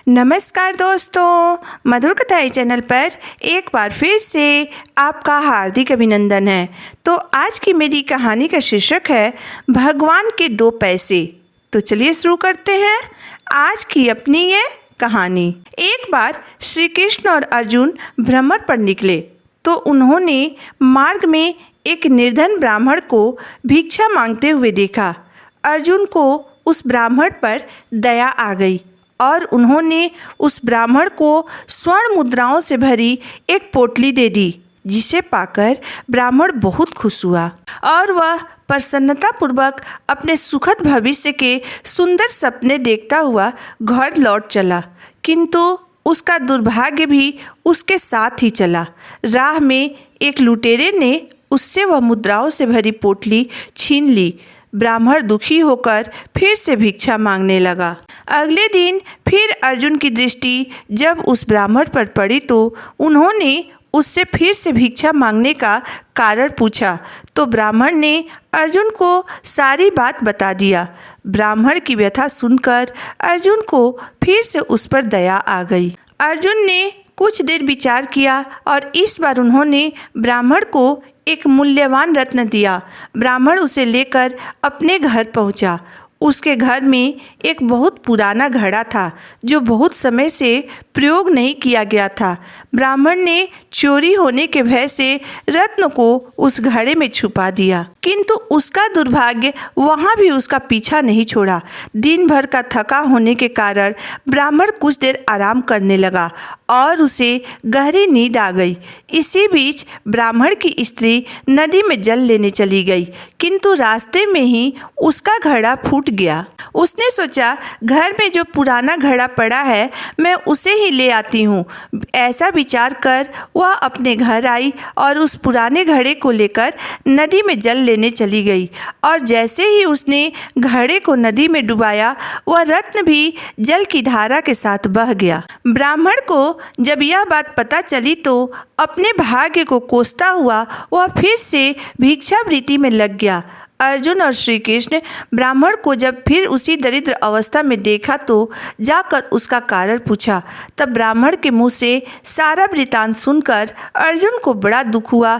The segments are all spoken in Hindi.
नमस्कार दोस्तों, मधुर कथाएं चैनल पर एक बार फिर से आपका हार्दिक अभिनंदन है। तो आज की मेरी कहानी का शीर्षक है भगवान के 2 पैसे। तो चलिए शुरू करते हैं आज की अपनी ये कहानी। एक बार श्री कृष्ण और अर्जुन भ्रमण पर निकले तो उन्होंने मार्ग में एक निर्धन ब्राह्मण को भिक्षा मांगते हुए देखा। अर्जुन को उस ब्राह्मण पर दया आ गई और उन्होंने उस ब्राह्मण को स्वर्ण मुद्राओं से भरी एक पोटली दे दी, जिसे पाकर ब्राह्मण बहुत खुश हुआ और वह प्रसन्नतापूर्वक अपने सुखद भविष्य के सुंदर सपने देखता हुआ घर लौट चला। किंतु उसका दुर्भाग्य भी उसके साथ ही चला। राह में एक लुटेरे ने उससे वह मुद्राओं से भरी पोटली छीन ली। ब्राह्मण दुखी होकर फिर से भिक्षा मांगने लगा। अगले दिन फिर अर्जुन की दृष्टि जब उस ब्राह्मण पर पड़ी तो उन्होंने उससे फिर से भिक्षा मांगने का कारण पूछा तो ब्राह्मण ने अर्जुन को सारी बात बता दिया। ब्राह्मण की व्यथा सुनकर अर्जुन को फिर से उस पर दया आ गई। अर्जुन ने कुछ देर विचार किया और इस बार उन्होंने ब्राह्मण को एक मूल्यवान रत्न दिया। ब्राह्मण उसे लेकर अपने घर पहुंचा। उसके घर में एक बहुत पुराना घड़ा था जो बहुत समय से प्रयोग नहीं किया गया था। ब्राह्मण ने चोरी होने के भय से रत्न को उस घड़े में छुपा दिया, किंतु उसका दुर्भाग्य वहाँ भी उसका पीछा नहीं छोड़ा। दिन भर का थका होने के कारण ब्राह्मण कुछ देर आराम करने लगा और उसे गहरी नींद आ गई। इसी बीच ब्राह्मण की स्त्री नदी में जल लेने चली गई, किंतु रास्ते में ही उसका घड़ा फूट गया। उसने सोचा, घर में जो पुराना घड़ा पड़ा है मैं उसे ही ले आती हूँ। ऐसा विचार कर वह अपने घर आई और उस पुराने घड़े को लेकर नदी में जल लेने चली गई और जैसे ही उसने घड़े को नदी में डुबाया वह रत्न भी जल की धारा के साथ बह गया। ब्राह्मण को जब यह बात पता चली तो अपने भाग्य को कोसता हुआ वह फिर से भिक्षावृत्ति में लग गया। अर्जुन और श्री कृष्ण ब्राह्मण को जब फिर उसी दरिद्र अवस्था में देखा तो जाकर उसका कारण पूछा। तब ब्राह्मण के मुंह से सारा वृतांत सुनकर अर्जुन को बड़ा दुख हुआ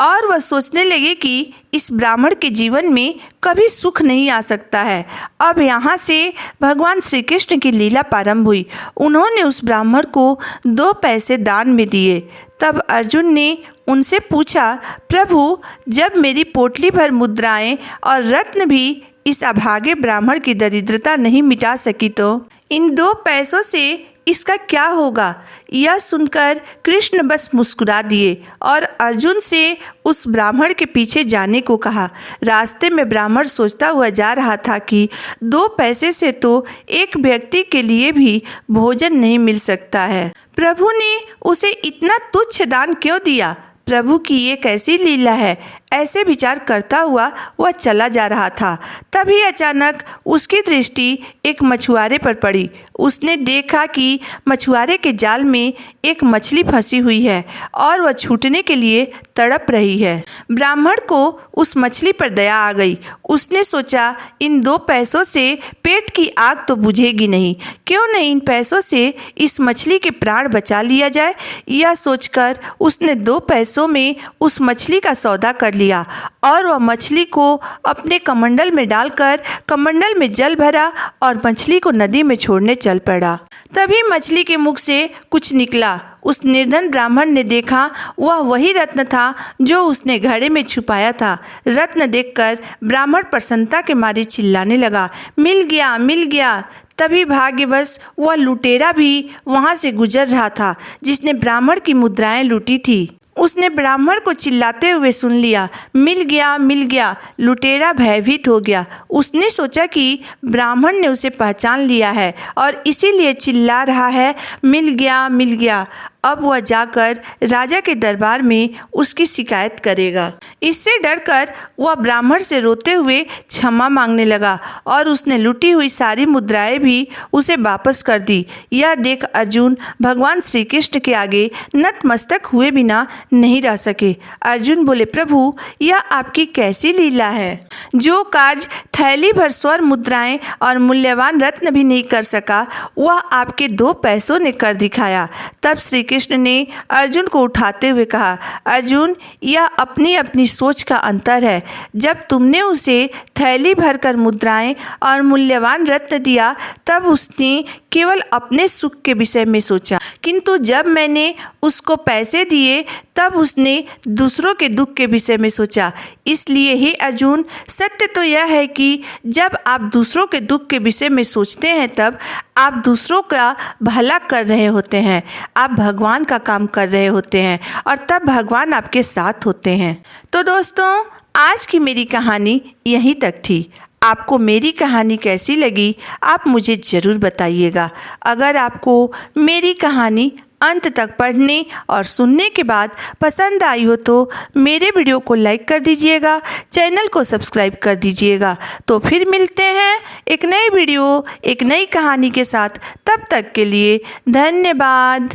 और वह सोचने लगे कि इस ब्राह्मण के जीवन में कभी सुख नहीं आ सकता है। अब यहाँ से भगवान श्री कृष्ण की लीला प्रारंभ हुई। उन्होंने उस ब्राह्मण को 2 पैसे दान में दिए। तब अर्जुन ने उनसे पूछा, प्रभु, जब मेरी पोटली भर मुद्राएं और रत्न भी इस अभागे ब्राह्मण की दरिद्रता नहीं मिटा सकी तो इन 2 पैसों से इसका क्या होगा? यह सुनकर कृष्ण बस मुस्कुरा दिए और अर्जुन से उस ब्राह्मण के पीछे जाने को कहा। रास्ते में ब्राह्मण सोचता हुआ जा रहा था कि 2 पैसे से तो एक व्यक्ति के लिए भी भोजन नहीं मिल सकता है। प्रभु ने उसे इतना तुच्छ दान क्यों दिया? प्रभु की ये कैसी लीला है? ऐसे विचार करता हुआ वह चला जा रहा था। तभी अचानक उसकी दृष्टि एक मछुआरे पर पड़ी। उसने देखा कि मछुआरे के जाल में एक मछली फंसी हुई है और वह छूटने के लिए तड़प रही है। ब्राह्मण को उस मछली पर दया आ गई। उसने सोचा, इन 2 पैसों से पेट की आग तो बुझेगी नहीं, क्यों नहीं इन पैसों से इस मछली के प्राण बचा लिया जाए। यह सोचकर उसने 2 पैसों में उस मछली का सौदा कर लिया और वह मछली को अपने कमंडल में डालकर कमंडल में जल भरा और मछली को नदी में छोड़ने चल पड़ा। तभी मछली के मुख से कुछ निकला। उस निर्धन ब्राह्मण ने देखा वह वही रत्न था जो उसने घड़े में छुपाया था। रत्न देखकर ब्राह्मण प्रसन्नता के मारे चिल्लाने लगा, मिल गया, मिल गया। तभी भाग्यवश वह लुटेरा भी वहां से गुजर रहा था जिसने ब्राह्मण की मुद्राएं लूटी थी। उसने ब्राह्मण को चिल्लाते हुए सुन लिया, मिल गया, मिल गया। लुटेरा भयभीत हो गया। उसने सोचा कि ब्राह्मण ने उसे पहचान लिया है और इसीलिए चिल्ला रहा है, मिल गया, मिल गया। अब वह जाकर राजा के दरबार में उसकी शिकायत करेगा। इससे डरकर वह ब्राह्मण से रोते हुए क्षमा मांगने लगा और उसने लूटी हुई सारी मुद्राएं भी उसे वापस कर दी। यह देख अर्जुन भगवान श्री कृष्ण के आगे नतमस्तक हुए बिना नहीं रह सके। अर्जुन बोले, प्रभु यह आपकी कैसी लीला है? जो कार्य थैली भर स्वर्ण मुद्राएं और मूल्यवान रत्न भी नहीं कर सका, वह आपके 2 पैसों ने कर दिखाया। तब श्री कृष्ण ने अर्जुन को उठाते हुए कहा, अर्जुन यह अपनी अपनी सोच का अंतर है। जब तुमने उसे थैली भरकर मुद्राएं और मूल्यवान रत्न दिया तब उसने केवल अपने सुख के विषय में सोचा, किंतु जब मैंने उसको पैसे दिए तब उसने दूसरों के दुख के विषय में सोचा। इसलिए हे अर्जुन, सत्य तो यह है कि जब आप दूसरों के दुख के विषय में सोचते हैं तब आप दूसरों का भला कर रहे होते हैं, आप भगवान का काम कर रहे होते हैं और तब भगवान आपके साथ होते हैं। तो दोस्तों, आज की मेरी कहानी यहीं तक थी। आपको मेरी कहानी कैसी लगी आप मुझे ज़रूर बताइएगा। अगर आपको मेरी कहानी अंत तक पढ़ने और सुनने के बाद पसंद आई हो तो मेरे वीडियो को लाइक कर दीजिएगा, चैनल को सब्सक्राइब कर दीजिएगा। तो फिर मिलते हैं एक नई वीडियो, एक नई कहानी के साथ। तब तक के लिए धन्यवाद।